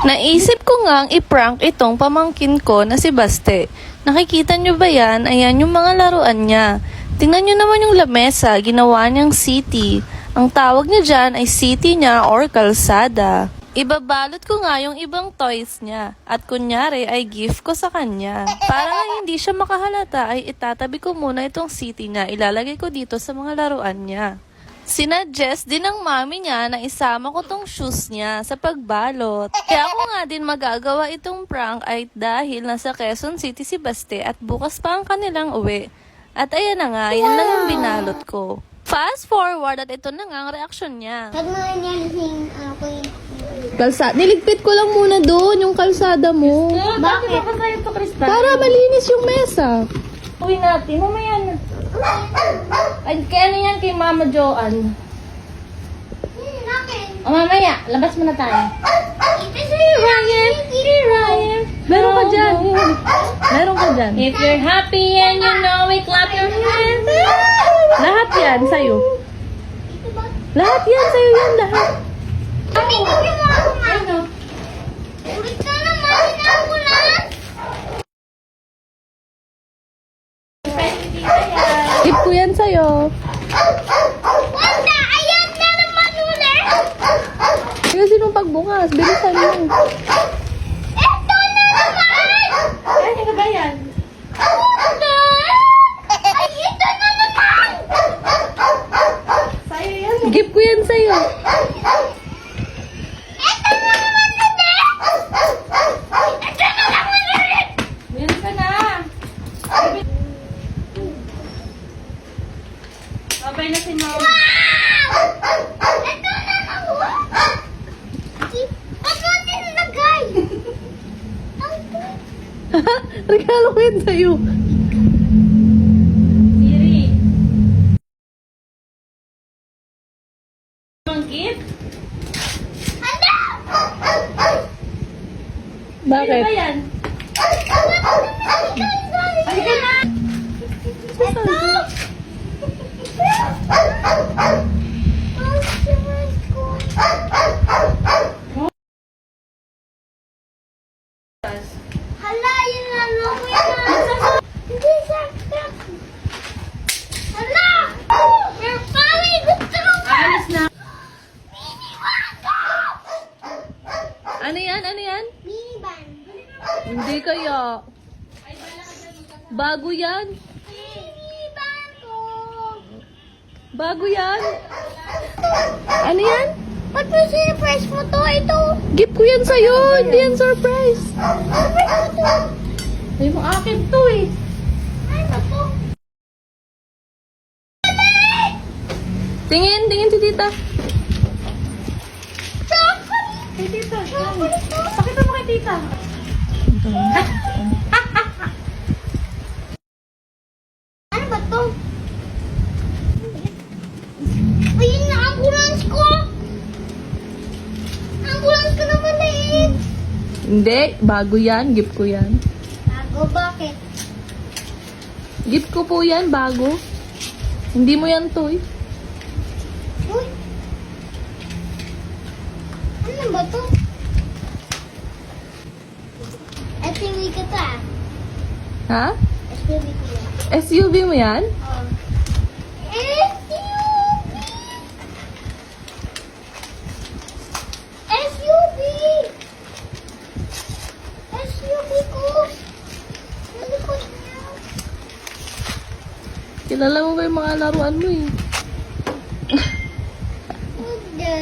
Naisip ko ngang i-prank itong pamangkin ko na si Baste. Nakikita nyo ba yan? Ayan yung mga laruan niya. Tingnan nyo naman yung lamesa, ginawa niyang city. Ang tawag niya dyan ay city niya or kalsada. Ibabalot ko nga yung ibang toys niya at kunyari ay gift ko sa kanya. Para nga hindi siya makahalata ay itatabi ko muna itong city niya. Ilalagay ko dito sa mga laruan niya. Sinuggest din ng mami niya na isama ko tong shoes niya sa pagbalot. Kaya ako nga din magagawa itong prank ay dahil nasa Quezon City si Baste at bukas pa ang kanilang uwi. At ayan na nga, yan lang yung binalot ko. Fast forward at ito na nga ang reaksyon niya. Pag mga niyaling ako yung... Niligpit ko lang muna doon yung kalsada mo. Bakit? Para malinis yung mesa. Uwi natin, mamaya na. Ay, kaya ano yan kay Mama Joanne? Bakit? O mamaya, labas muna tayo. Ito sa'yo, Ryan. Meron ka dyan. Meron ka dyan. If you're happy and you know it, clap your hands. Lahat yan sa'yo. Ito ba? Lahat yan sa'yo yan, lahat. Mami, tignan mo ako, Mami. Ulit ka naman, inaambulan. Gift ko yan sa'yo. Wanda, ayan na naman ulit. Kasi nung pagbukas, bilisan mo. Ito na naman. Ano ka ba yan? Wanda. Ay, ito na naman. Sa'yo yan. Gift ko yan sa'yo. Ito na naman ulit. Ito na naman ulit. Meron ka na. Babay na si Mama. Wow! Ito na naman. Ba't mo nilagay? Regalo ko yan sa'yo. Siri. Ang gift? Hala! Ano Bakit? ba yan? Ay, ka na. Ito! Hala, yun lang ako yan. Hindi sakit. Hala! Your family gusto mo ba? Alis na. Miniwanda! Ano yan? Ano yan? Minivan. Hindi kaya. Bago yan. Minivan ko. Bago yan. Ano yan? Ba't mo sinurprise mo to? Ito. Gift ko yan sa'yo. Hindi yan surprise. Surprise mo to. Ay, mo akin to eh. Ano to? Tingin si tita. Chocolate. Kay tita. Chocolate to. Pakita mo kay tita. Ano ba to? Ayun na, ambulance ko! Ambulance ko na maliit! Hindi. Bago yan. Gift ko yan. Bago, bakit? Gift ko po yan. Bago. Hindi mo yan toy. Uy! Ano ba to? Ito yung ikat ah. Ha? SUV ko yan. SUV mo yan? Oh. SUV! SUV! SUV ko! Ang likod niya. Kilala mo ba yung mga laruan mo eh? Hindi.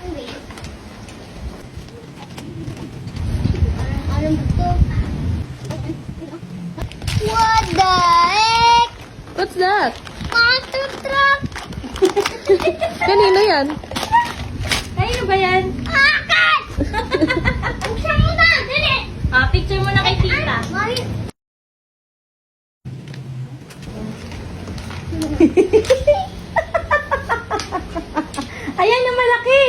Hindi. Ano ba to? What the heck? What's that? Monster truck! Kanino yan? Kanino ba yan? Akat! Buksan mo na! Dali! Picture mo na kay tita. Mami! Ayan yung malaki.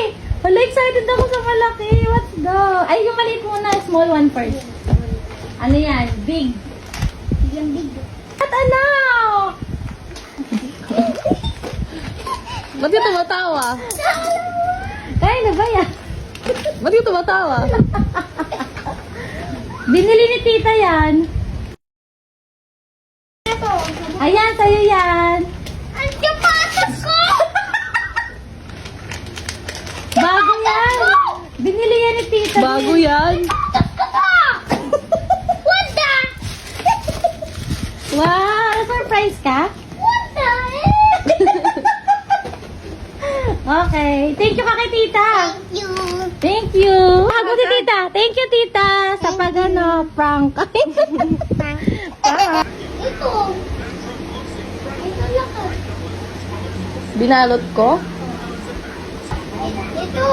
Wala, excited ako sa malaki. Let's go. Ay, yung maliit muna. Small one first. Ano yan? Big. Yung big. At ano? Ba't ka tumatawa? Kaya na ba yan? Ba't yung tumatawa? Binili ni tita yan. Ito. Ayan, sa'yo yan. Ang sapatos ko! Bago yan. Binili yan ni tita. Bago yan. What the? Wow, surprise ka? What the? Okay. Thank you ka kay tita. Thank you. Thank you. Bago si tita. Thank you, tita. Sa prank. Ito. Ito lakas. Binalot ko? Ito.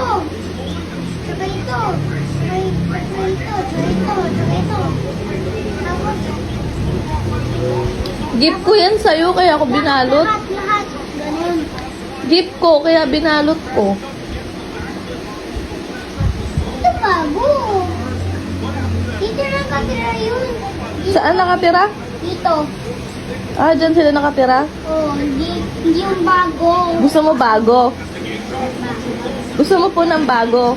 Saka ito. Saka ito. Saka ito. Saka ito. Tapos, Gift ko yan sa'yo, kaya ako binalot. lahat. Ganun. Gift ko, kaya binalot ko. Ito bago. Dito nakatira yun. Saan nakatira? Dito. Ah, dyan sila nakatira? Oh, hindi yung bago. Gusto mo bago? Gusto mo po ng bago?